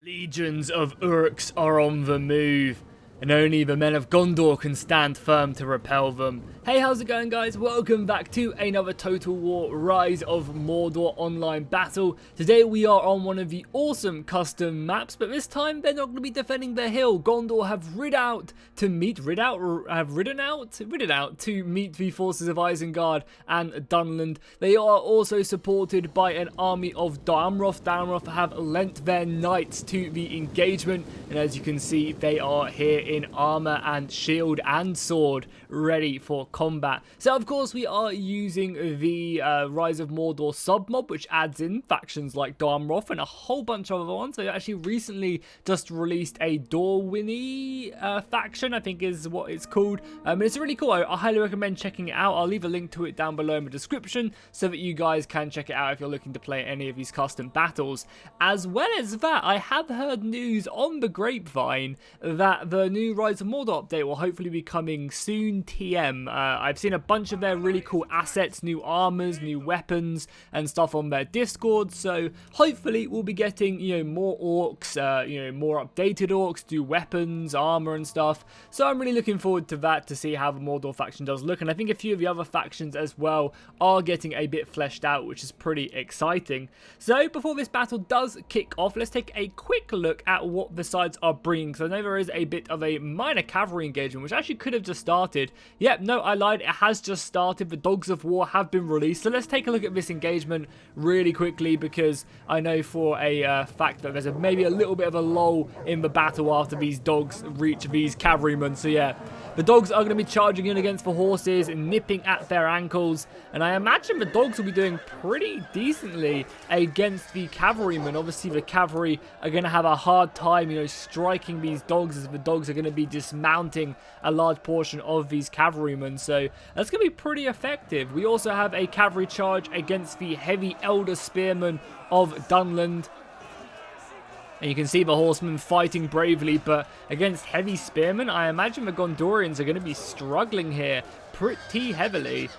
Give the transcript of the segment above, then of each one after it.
Legions of Urks are on the move, and only the men of Gondor can stand firm to repel them. Hey, how's it going, guys? Welcome back to another Total War Rise of Mordor online battle. Today we are on one of the awesome custom maps, but this time they're not going to be defending the hill. Gondor have ridden out to meet the forces of Isengard and Dunland. They are also supported by an army of Darmroth. Darmroth have lent their knights to the engagement, and as you can see, they are here in armor and shield and sword, ready for combat. So of course we are using the Rise of Mordor submob, which adds in factions like Darmroth and a whole bunch of other ones. They actually recently just released a Dorwini faction, I think is what it's called. It's really cool. I highly recommend checking it out. I'll leave a link to it down below in the description so that you guys can check it out if you're looking to play any of these custom battles. As well as that, I have heard news on the grapevine that the new Rise of Mordor update will hopefully be coming soon. TM. I've seen a bunch of their really cool assets, new armors, new weapons and stuff on their Discord, so hopefully we'll be getting, more orcs, more updated orcs, do weapons, armor and stuff. So I'm really looking forward to that, to see how the Mordor faction does look, and I think a few of the other factions as well are getting a bit fleshed out, which is pretty exciting. So before this battle does kick off, let's take a quick look at what the sides are bringing, because I know there is a bit of a minor cavalry engagement, which actually could have just started. Yep, no, I lied, it has just started. The Dogs of War have been released, so let's take a look at this engagement really quickly, because I know for a fact that there's maybe a little bit of a lull in the battle after these dogs reach these cavalrymen. So yeah, the dogs are going to be charging in against the horses and nipping at their ankles, and I imagine the dogs will be doing pretty decently against the cavalrymen. Obviously the cavalry are going to have a hard time, striking these dogs, as the dogs are going to be dismounting a large portion of these cavalrymen, so that's going to be pretty effective. We also have a cavalry charge against the heavy elder spearmen of Dunland. And you can see the horsemen fighting bravely, but against heavy spearmen, I imagine the Gondorians are going to be struggling here pretty heavily.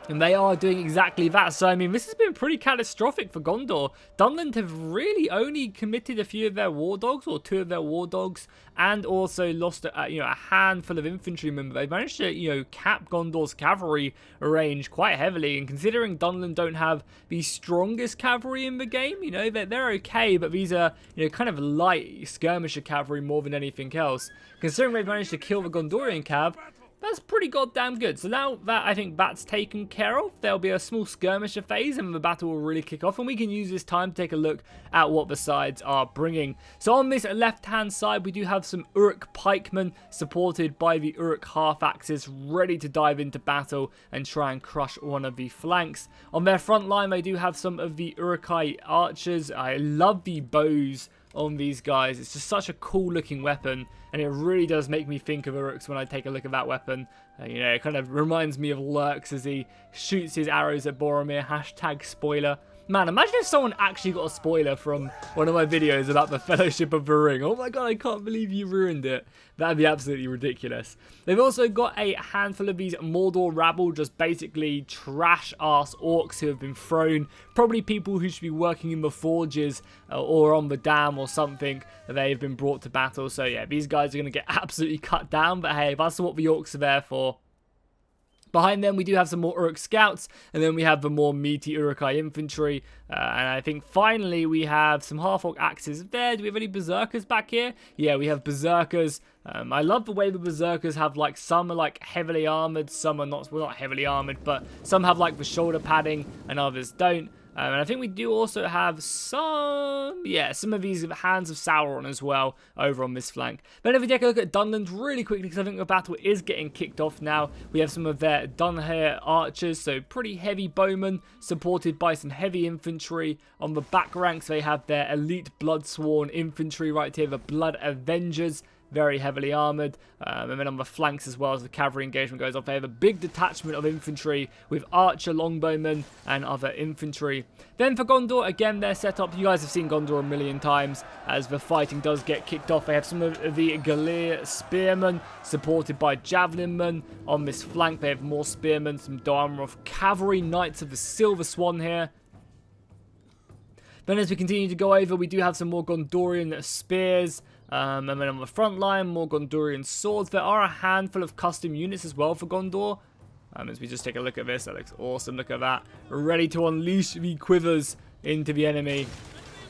And they are doing exactly that. So, I mean, this has been pretty catastrophic for Gondor. Dunland have really only committed a few of their war dogs, or two of their war dogs, and also lost a handful of infantrymen. But they've managed to, cap Gondor's cavalry range quite heavily. And considering Dunland don't have the strongest cavalry in the game, they're okay. But these are, kind of light skirmisher cavalry more than anything else. Considering they've managed to kill the Gondorian cav, that's pretty goddamn good. So now that I think that's taken care of, there'll be a small skirmisher phase and the battle will really kick off, and we can use this time to take a look at what the sides are bringing. So on this left hand side, we do have some Uruk pikemen supported by the Uruk half axes, ready to dive into battle and try and crush one of the flanks. On their front line, they do have some of the Urukai archers. I love the bows on these guys. It's just such a cool looking weapon, and it really does make me think of Uruks when I take a look at that weapon. It kind of reminds me of Lurks as he shoots his arrows at Boromir. #spoiler. Man, imagine if someone actually got a spoiler from one of my videos about the Fellowship of the Ring. Oh my god, I can't believe you ruined it. That'd be absolutely ridiculous. They've also got a handful of these Mordor rabble, just basically trash-ass orcs who have been thrown. Probably people who should be working in the forges or on the dam or something. They've been brought to battle. So yeah, these guys are going to get absolutely cut down. But hey, that's what the orcs are there for. Behind them, we do have some more Uruk scouts, and then we have the more meaty Urukai infantry. And I think finally we have some half-orc axes there. Do we have any berserkers back here? Yeah, we have berserkers. I love the way the berserkers have, some are heavily armored, some are not, well, not heavily armored, but some have the shoulder padding and others don't. And I think we do also have some of these Hands of Sauron as well over on this flank. Then if we take a look at Dunland really quickly, because I think the battle is getting kicked off now. We have some of their Dunhair archers, so pretty heavy bowmen, supported by some heavy infantry. On the back ranks, they have their elite Bloodsworn infantry right here, the Blood Avengers. Very heavily armoured, and then on the flanks as well, as the cavalry engagement goes off, they have a big detachment of infantry with archer longbowmen and other infantry. Then for Gondor, again, their setup, you guys have seen Gondor a million times. As the fighting does get kicked off, they have some of the Galir spearmen supported by javelinmen. On this flank, they have more spearmen, some Darmroth cavalry, Knights of the Silver Swan here. Then as we continue to go over, we do have some more Gondorian spears. And then on the front line, more Gondorian swords. There are a handful of custom units as well for Gondor. As we just take a look at this, that looks awesome. Look at that. Ready to unleash the quivers into the enemy.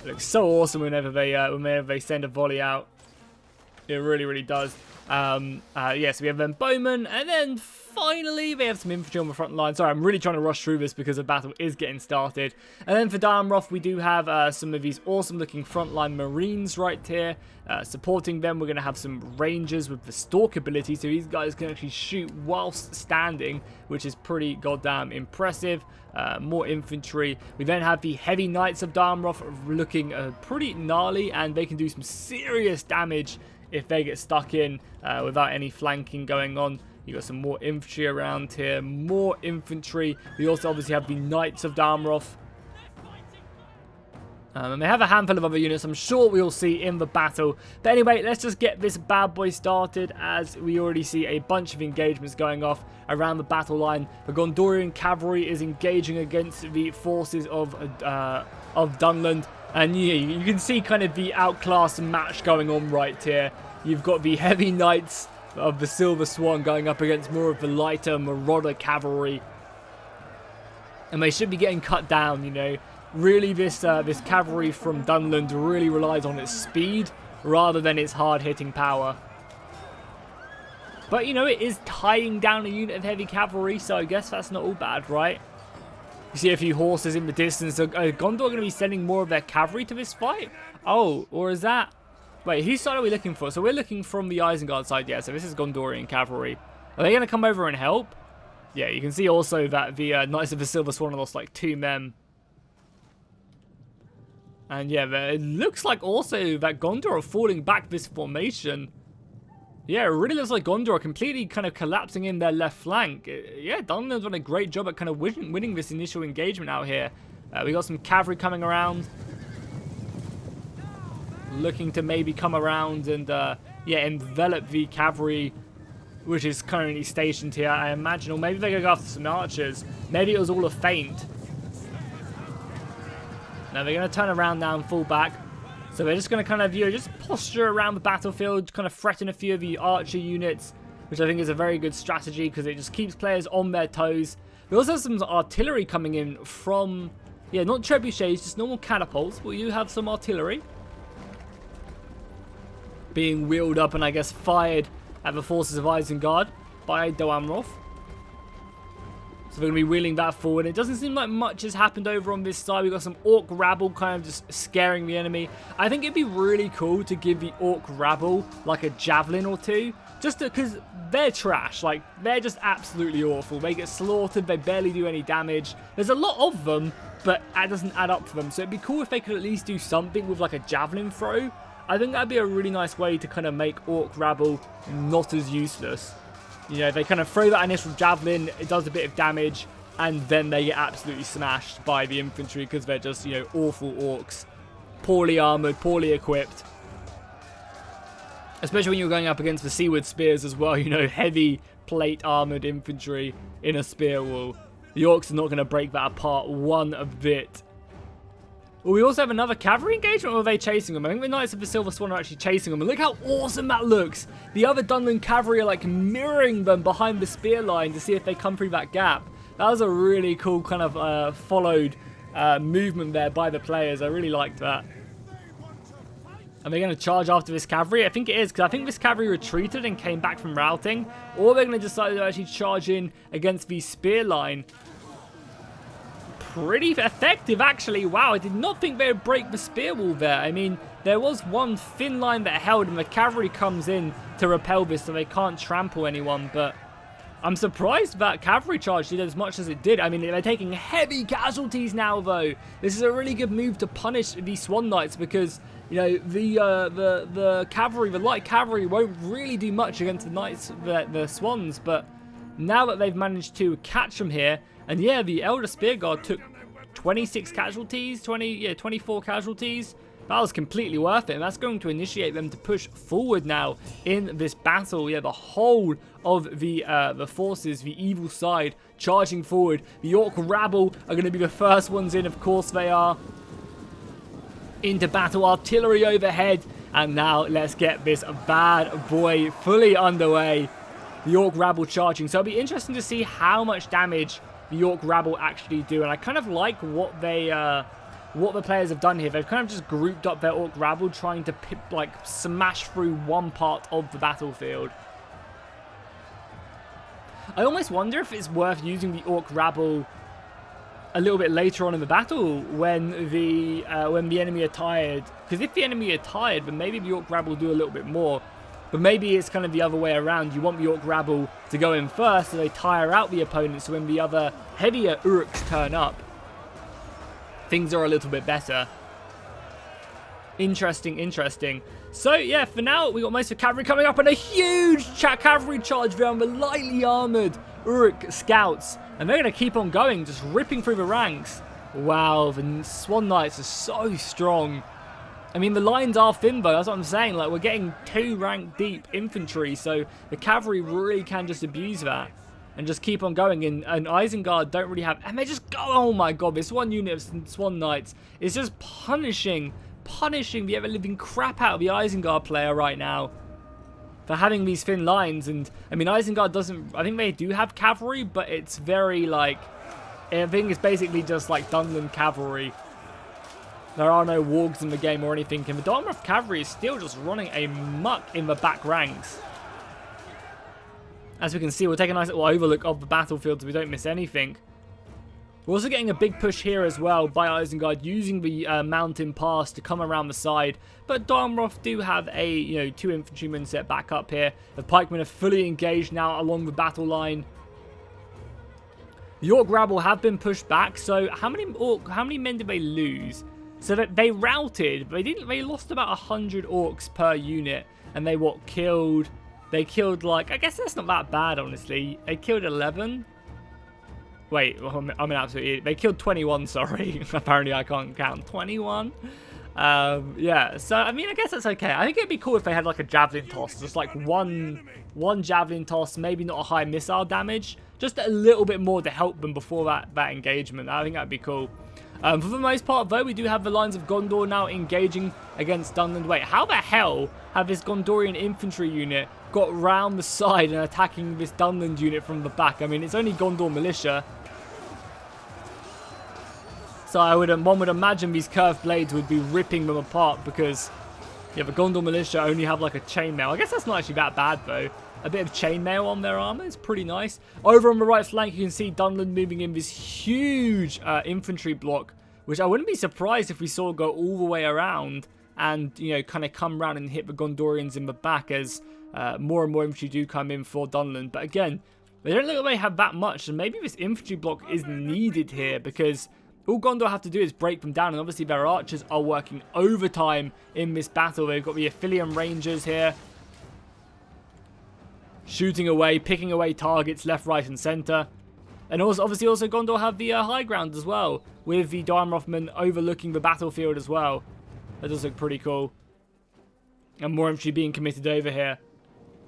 It looks so awesome whenever they send a volley out. It really, really does. So we have then bowmen, and then finally they have some infantry on the front line. Sorry, I'm really trying to rush through this because the battle is getting started. And then for Darmroth, we do have some of these awesome looking frontline marines right here. Supporting them, we're going to have some rangers with the stalk ability, so these guys can actually shoot whilst standing, which is pretty goddamn impressive. More infantry. We then have the heavy knights of Darmroth looking pretty gnarly, and they can do some serious damage if they get stuck in without any flanking going on. You got some more infantry around here, more infantry. We also obviously have the Knights of Darmroth. And they have a handful of other units I'm sure we'll see in the battle. But anyway, let's just get this bad boy started, as we already see a bunch of engagements going off around the battle line. The Gondorian cavalry is engaging against the forces of Dunland. And yeah, you can see kind of the outclass match going on right here. You've got the heavy knights of the Silver Swan going up against more of the lighter Marauder cavalry. And they should be getting cut down, you know. Really, this cavalry from Dunland really relies on its speed rather than its hard-hitting power. But, you know, it is tying down a unit of heavy cavalry, so I guess that's not all bad, right? You see a few horses in the distance. Are Gondor going to be sending more of their cavalry to this fight? Oh, or is that... Wait, whose side are we looking for? So we're looking from the Isengard side, yeah, so this is Gondorian cavalry. Are they going to come over and help? Yeah, you can see also that the Knights of the Silver Swan lost like 2 men. And yeah, it looks like also that Gondor are falling back this formation. Yeah, it really looks like Gondor are completely kind of collapsing in their left flank. Yeah, Dunland's done a great job at kind of winning this initial engagement out here. We got some cavalry coming around. Looking to maybe come around and, yeah, envelop the cavalry which is currently stationed here, I imagine. Or maybe they're going to go after some archers. Maybe it was all a feint. Now they're going to turn around now and fall back. So they're just going to kind of, you know, just posture around the battlefield, kind of threaten a few of the archer units, which I think is a very good strategy because it just keeps players on their toes. We also have some artillery coming in from, yeah, not trebuchets, just normal catapults, but you have some artillery being wheeled up and I guess fired at the forces of Isengard by Darmroth. So we're going to be wheeling that forward. It doesn't seem like much has happened over on this side. We've got some orc rabble kind of just scaring the enemy. I think it'd be really cool to give the orc rabble like a javelin or two. Just because they're trash. Like, they're just absolutely awful. They get slaughtered. They barely do any damage. There's a lot of them, but that doesn't add up for them. So it'd be cool if they could at least do something with like a javelin throw. I think that'd be a really nice way to kind of make orc rabble not as useless. You know, they kind of throw that initial javelin, it does a bit of damage, and then they get absolutely smashed by the infantry because they're just, you know, awful orcs. Poorly armoured, poorly equipped. Especially when you're going up against the seaward spears as well, you know, heavy plate armoured infantry in a spear wall. The orcs are not going to break that apart one bit. Well, we also have another cavalry engagement, or are they chasing them? I think the Knights of the Silver Swan are actually chasing them. And look how awesome that looks. The other Dunland cavalry are like mirroring them behind the spear line to see if they come through that gap. That was a really cool kind of followed movement there by the players. I really liked that. Are they going to charge after this cavalry? I think it is, because I think this cavalry retreated and came back from routing. Or they're going to decide to actually charge in against the spear line. Pretty effective, actually. Wow, I did not think they would break the spear wall there. I mean, there was one thin line that held, and the cavalry comes in to repel this, so they can't trample anyone. But I'm surprised that cavalry charge did as much as it did. I mean, they're taking heavy casualties now, though. This is a really good move to punish the Swan Knights because, you know, the cavalry, the light cavalry, won't really do much against the Knights, the Swans. But now that they've managed to catch them here. And yeah, the Elder Spearguard took 26 casualties, 24 casualties. That was completely worth it, and that's going to initiate them to push forward now in this battle. Yeah, the whole of the forces, the evil side, charging forward. The Orc rabble are going to be the first ones in, of course they are. into battle. Artillery overhead. And now let's get this bad boy fully underway. The Orc Rabble charging. So it'll be interesting to see how much damage the Orc Rabble actually do. And I kind of like what the players have done here. They've kind of just grouped up their Orc Rabble, trying to smash through one part of the battlefield. I almost wonder if it's worth using the Orc Rabble a little bit later on in the battle when the enemy are tired. Because if the enemy are tired, then maybe the Orc Rabble will do a little bit more. But maybe it's kind of the other way around. You want the Orc Rabble to go in first so they tire out the opponent, so when the other heavier Uruks turn up, things are a little bit better. Interesting, interesting. So, yeah, for now, we got most of the cavalry coming up, and a huge cavalry charge there on the lightly armoured Uruk scouts. And they're going to keep on going, just ripping through the ranks. Wow, the Swan Knights are so strong. I mean, the lines are thin, though. That's what I'm saying. Like, we're getting 2 rank deep infantry, so the cavalry really can just abuse that and just keep on going. And Isengard don't really have... And they just go... Oh, my God. This one unit of Swan Knights is just punishing the ever-living crap out of the Isengard player right now for having these thin lines. And, I mean, Isengard doesn't... I think they do have cavalry, but it's very, like... I think it's basically just, like, Dunland cavalry. There are no wargs in the game or anything. And the Dartmouth cavalry is still just running a muck in the back ranks. As we can see, we'll take a nice little overlook of the battlefield so we don't miss anything. We're also getting a big push here as well by Isengard, using the mountain pass to come around the side. But Darmroth do have a 2 infantrymen set back up here. The pikemen are fully engaged now along the battle line. The Orc Rabble have been pushed back. So how many men did they lose? So that they routed, but they lost about 100 orcs per unit, and they killed like, I guess that's not that bad, honestly. They killed 11. Wait, I'm an absolute idiot. They killed 21, sorry. Apparently I can't count. 21? Yeah, so, I mean, I guess that's okay. I think it'd be cool if they had, like, a javelin toss. Just, like, one javelin toss, maybe not a high missile damage. Just a little bit more to help them before that engagement. I think that'd be cool. For the most part, though, we do have the lines of Gondor now engaging against Dunland. Wait, how the hell have this Gondorian infantry unit got round the side and attacking this Dunland unit from the back? I mean, it's only Gondor militia. So one would imagine these curved blades would be ripping them apart because, yeah, the Gondor militia only have like a chainmail. I guess that's not actually that bad, though. A bit of chainmail on their armor is pretty nice. Over on the right flank, you can see Dunland moving in this huge infantry block, which I wouldn't be surprised if we saw go all the way around and, kind of come around and hit the Gondorians in the back as more and more infantry do come in for Dunland. But again, they don't look like they have that much, and maybe this infantry block is needed here because all Gondor have to do is break them down, and obviously their archers are working overtime in this battle. They've got the Aphelion Rangers here, shooting away, picking away targets left, right, and centre. And obviously Gondor have the high ground as well, with the Darmrothmen overlooking the battlefield as well. That does look pretty cool. And more infantry being committed over here.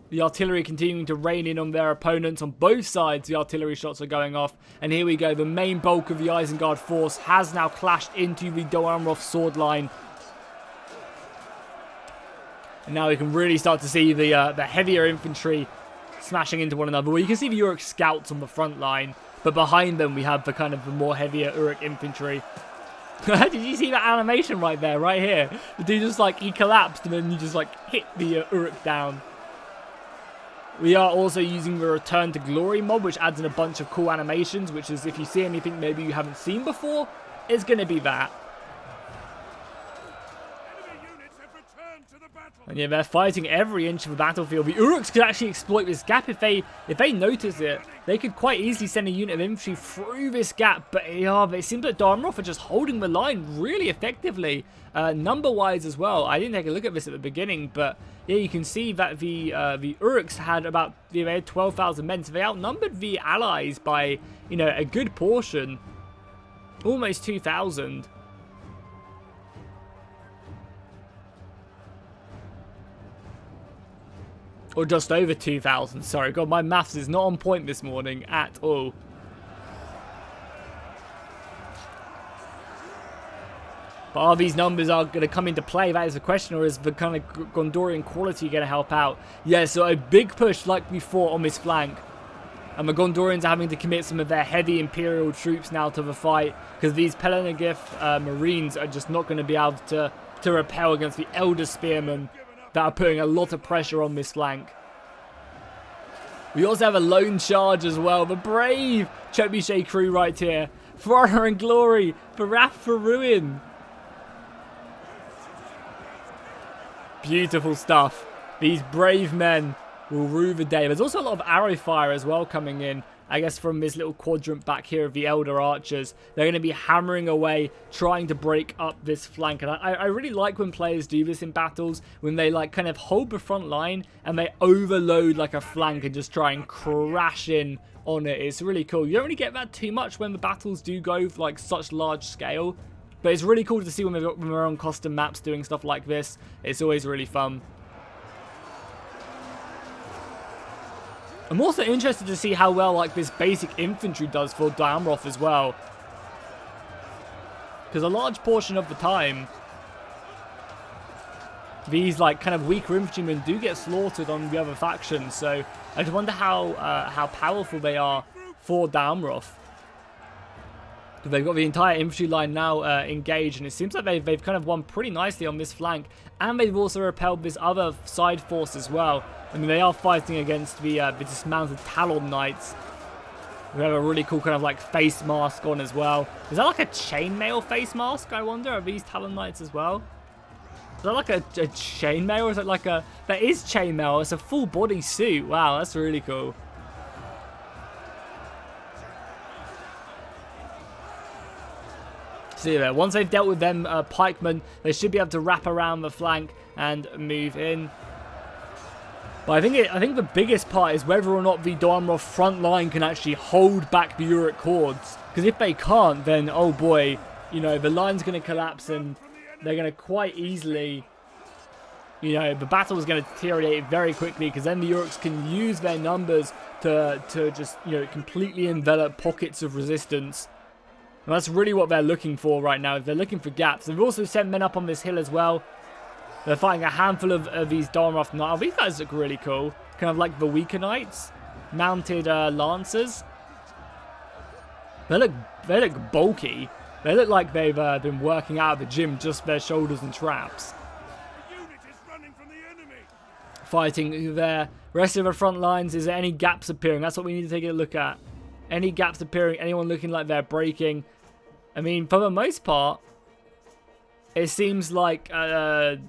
The artillery continuing to rain in on their opponents on both sides. The artillery shots are going off. And here we go. The main bulk of the Isengard force has now clashed into the Darmroth sword line. And now we can really start to see the heavier infantry smashing into one another. Well, you can see the Uruk scouts on the front line, but behind them we have the more heavier Uruk infantry. Did you see that animation right there, right here? The dude just he collapsed and then you just hit the Uruk down. We are also using the Return to Glory mod, which adds in a bunch of cool animations, which is, if you see anything maybe you haven't seen before, it's going to be that. And yeah, they're fighting every inch of the battlefield. The Uruks could actually exploit this gap if they notice it. They could quite easily send a unit of infantry through this gap. But yeah, it seems like Darmroth are just holding the line really effectively, number-wise as well. I didn't take a look at this at the beginning, but yeah, you can see that the Uruks had about 12,000 men, so they outnumbered the allies by a good portion, almost 2,000. Or just over 2,000. Sorry, God, my maths is not on point this morning at all. But are these numbers are going to come into play? That is the question. Or is the kind of Gondorian quality going to help out? Yeah, so a big push like before on this flank. And the Gondorians are having to commit some of their heavy Imperial troops now to the fight. Because these Pelennegith Marines are just not going to be able to repel against the Elder Spearmen that are putting a lot of pressure on this flank. We also have a lone charge as well. The brave Trebuchet crew right here. For honor and glory. For wrath, for ruin. Beautiful stuff. These brave men will rue the day. There's also a lot of arrow fire as well coming in. I guess from this little quadrant back here of the Elder Archers. They're going to be hammering away, trying to break up this flank. And I really like when players do this in battles, when they like kind of hold the front line and they overload like a flank and just try and crash in on it. It's really cool. You don't really get that too much when the battles do go for like such large scale. But it's really cool to see when we're on custom maps doing stuff like this. It's always really fun. I'm also interested to see how well like this basic infantry does for Daamroth as well. Because a large portion of the time, these like kind of weaker infantrymen do get slaughtered on the other factions. So I just wonder how powerful they are for Daamroth. They've got the entire infantry line now engaged, and it seems like they've kind of won pretty nicely on this flank, and they've also repelled this other side force as well. I mean, they are fighting against the dismounted Talon Knights, who have a really cool kind of like face mask on as well. Is that like a chainmail face mask, I wonder? Are these Talon Knights as well? Is that like a chainmail, or is it like a... That is chainmail, it's a full body suit. Wow, that's really cool. See there, once they've dealt with them pikemen, they should be able to wrap around the flank and move in. But I think the biggest part is whether or not the Daamroth front line can actually hold back the Uruk hordes. Because if they can't, then oh boy, you know, the line's going to collapse and they're going to quite easily, you know, the battle is going to deteriorate very quickly, because then the Uruks can use their numbers to just, you know, completely envelop pockets of resistance. And that's really what they're looking for right now. They're looking for gaps. They've also sent men up on this hill as well. They're fighting a handful of these Daamroth Knights. Oh, these guys look really cool. Kind of like the weaker Knights. Mounted Lancers. They look bulky. They look like they've been working out at the gym, just their shoulders and traps. Fighting there. Rest of the front lines, is there any gaps appearing? That's what we need to take a look at. Any gaps appearing? Anyone looking like they're breaking? I mean, for the most part, it seems like Dunland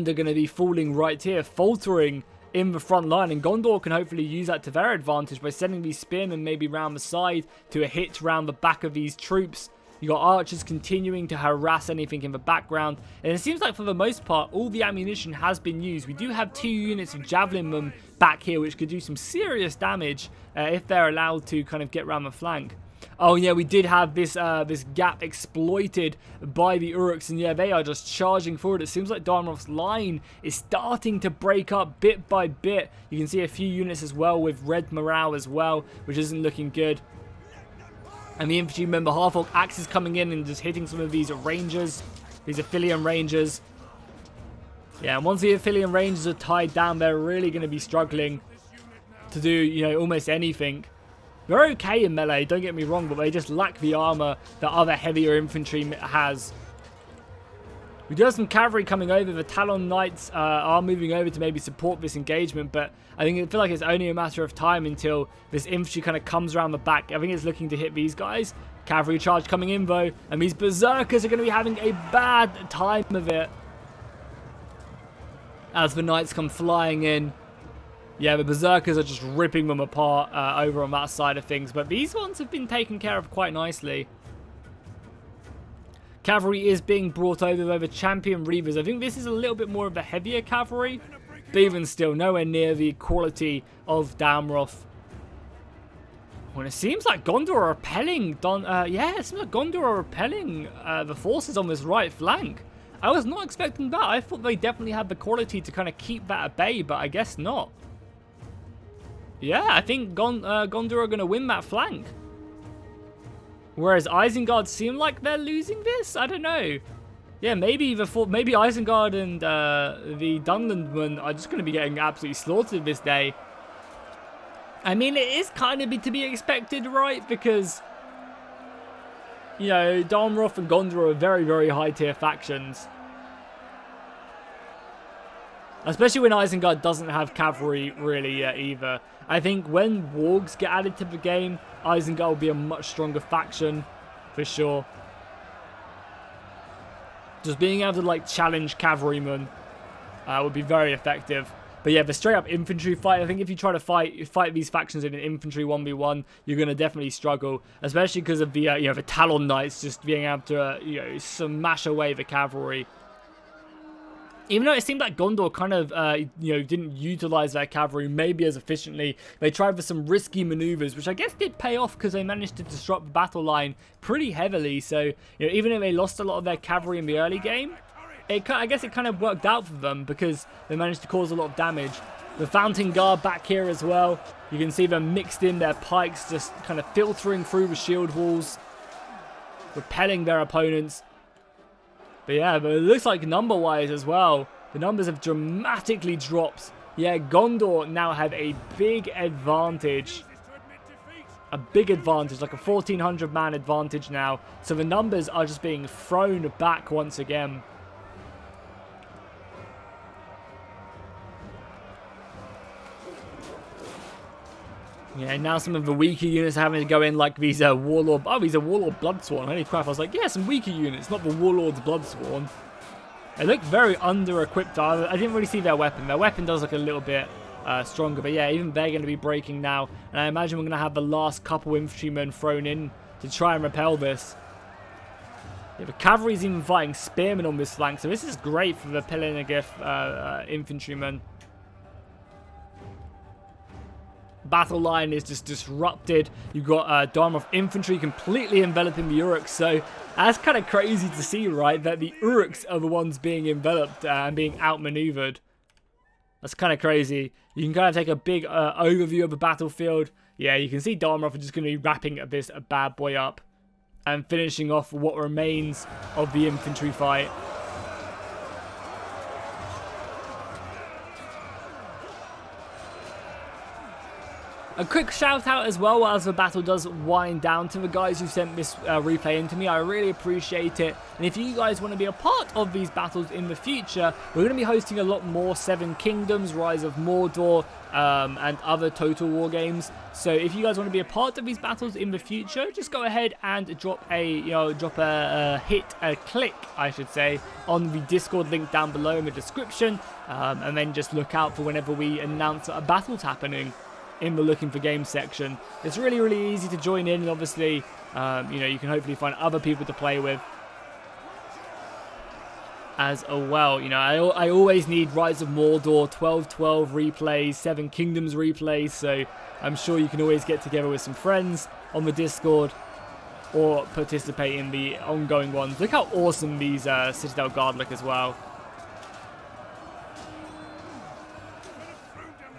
are going to be falling right here, faltering in the front line, and Gondor can hopefully use that to their advantage by sending these spearmen maybe round the side to a hit round the back of these troops. You got archers continuing to harass anything in the background, and it seems like for the most part all the ammunition has been used. We do have 2 units of javelin men back here which could do some serious damage if they're allowed to kind of get around the flank. Oh yeah, we did have this this gap exploited by the Uruks, and yeah, they are just charging forward. It seems like Daamroth's line is starting to break up bit by bit. You can see a few units as well with red morale as well, which isn't looking good. And the infantrymen, the Half-Orc axes coming in and just hitting some of these rangers, these Aphelion rangers. Yeah, and once the Aphelion rangers are tied down, they're really going to be struggling to do, you know, almost anything. They're okay in melee, don't get me wrong, but they just lack the armor that other heavier infantry has. We do have some cavalry coming over. The Talon Knights are moving over to maybe support this engagement, but I feel like it's only a matter of time until this infantry kind of comes around the back. I think it's looking to hit these guys. Cavalry charge coming in though, and these berserkers are going to be having a bad time of it as the knights come flying in. Yeah, the berserkers are just ripping them apart over on that side of things, but these ones have been taken care of quite nicely. Cavalry is being brought over by the champion reavers. I think this is a little bit more of a heavier cavalry, but even still, nowhere near the quality of Daamroth. Well, it seems like Gondor are repelling. Yeah, it seems like Gondor are repelling the forces on this right flank. I was not expecting that. I thought they definitely had the quality to kind of keep that at bay, but I guess not. Yeah, I think Gondor are going to win that flank. Whereas Isengard seem like they're losing this? I don't know. Yeah, maybe Isengard and the Dunlandmen are just going to be getting absolutely slaughtered this day. I mean, it is kind of to be expected, right? Because, you know, Darmroth and Gondor are very, very high-tier factions. Especially when Isengard doesn't have cavalry really yet either. I think when wargs get added to the game, Isengard will be a much stronger faction, for sure. Just being able to, like, challenge cavalrymen would be very effective. But yeah, the straight-up infantry fight, I think if you try to fight these factions in an infantry 1v1, you're going to definitely struggle. Especially because of the, you know, the Talon Knights just being able to, you know, smash away the cavalry. Even though it seemed like Gondor kind of, you know, didn't utilize their cavalry maybe as efficiently, they tried for some risky maneuvers, which I guess did pay off because they managed to disrupt the battle line pretty heavily. So, you know, even though they lost a lot of their cavalry in the early game, I guess it kind of worked out for them because they managed to cause a lot of damage. The Fountain Guard back here as well. You can see them mixed in, their pikes just kind of filtering through the shield walls, repelling their opponents. But yeah, but it looks like number-wise as well, the numbers have dramatically dropped. Yeah, Gondor now have a big advantage. A big advantage, like a 1,400-man advantage now. So the numbers are just being thrown back once again. Yeah, now some of the weaker units are having to go in, like these Warlord... Oh, these are Warlord Bloodsworn. Holy crap, I was like, yeah, some weaker units, not the Warlord's Bloodsworn. They look very under-equipped. I didn't really see their weapon. Their weapon does look a little bit stronger, but yeah, even they're going to be breaking now. And I imagine we're going to have the last couple infantrymen thrown in to try and repel this. Yeah, the cavalry's even fighting spearmen on this flank, so this is great for the Pelennegith infantrymen. Battle line is just disrupted. You've got Dartmouth infantry completely enveloping the Uruks, so that's kind of crazy to see, right? That the Uruks are the ones being enveloped and being outmaneuvered. That's kind of crazy. You can kind of take a big overview of the battlefield. Yeah, you can see Dartmouth are just going to be wrapping this bad boy up and finishing off what remains of the infantry fight. A quick shout out as well as the battle does wind down to the guys who sent this replay in to me. I really appreciate it. And if you guys want to be a part of these battles in the future, we're going to be hosting a lot more Seven Kingdoms, Rise of Mordor, and other Total War games. So if you guys want to be a part of these battles in the future, just go ahead and drop a click, I should say, on the Discord link down below in the description, and then just look out for whenever we announce a battle's happening in the looking for games section. It's really, really easy to join in, and obviously, you know, you can hopefully find other people to play with as well. You know, I always need Rise of Mordor 12-12 replays, Seven Kingdoms replays, so I'm sure you can always get together with some friends on the Discord or participate in the ongoing ones. Look how awesome these Citadel Guard look as well.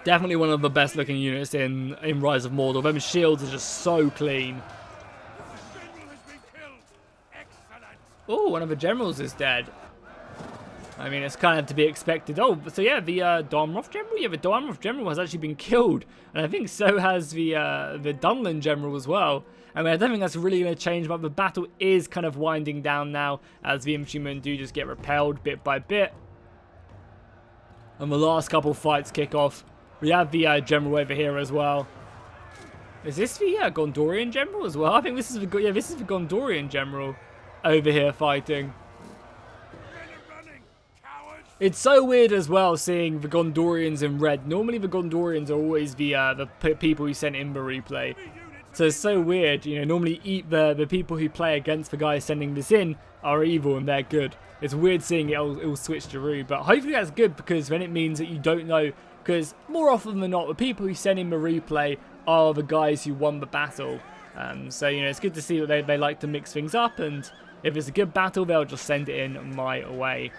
Definitely one of the best looking units in Rise of Mordor. Them shields are just so clean. Oh, one of the generals is dead. I mean, it's kind of to be expected. Oh, so yeah, the Darmroth general? Yeah, the Darmroth general has actually been killed. And I think so has the Dunland general as well. I mean, I don't think that's really going to change, but the battle is kind of winding down now as the infantrymen do just get repelled bit by bit. And the last couple fights kick off. We have the general over here as well. Is this the Gondorian general as well? I think this is the Gondorian general over here fighting. It's so weird as well seeing the Gondorians in red. Normally the Gondorians are always the people who sent in the replay. So it's so weird. You know, normally the people who play against the guys sending this in are evil and they're good. It's weird seeing it'll switch to Rue, but hopefully that's good because then it means that you don't know. Because more often than not, the people who send in the replay are the guys who won the battle. So, you know, it's good to see that they like to mix things up. And if it's a good battle, they'll just send it in my way.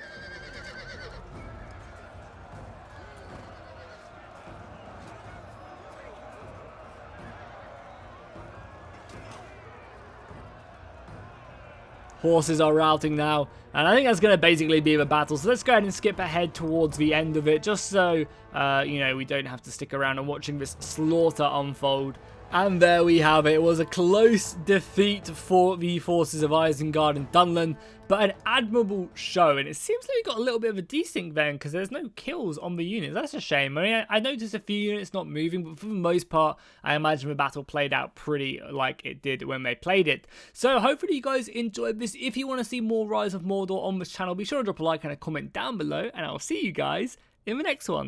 horses are routing now, and I think that's going to basically be the battle. So let's go ahead and skip ahead towards the end of it, just so, you know, we don't have to stick around and watching this slaughter unfold. And there we have it. It was a close defeat for the forces of Isengard and Dunland, but an admirable show. And it seems like we got a little bit of a desync then, because there's no kills on the units. That's a shame. I mean, I noticed a few units not moving, but for the most part, I imagine the battle played out pretty like it did when they played it. So hopefully you guys enjoyed this. If you want to see more Rise of Mordor on this channel, be sure to drop a like and a comment down below, and I'll see you guys in the next one.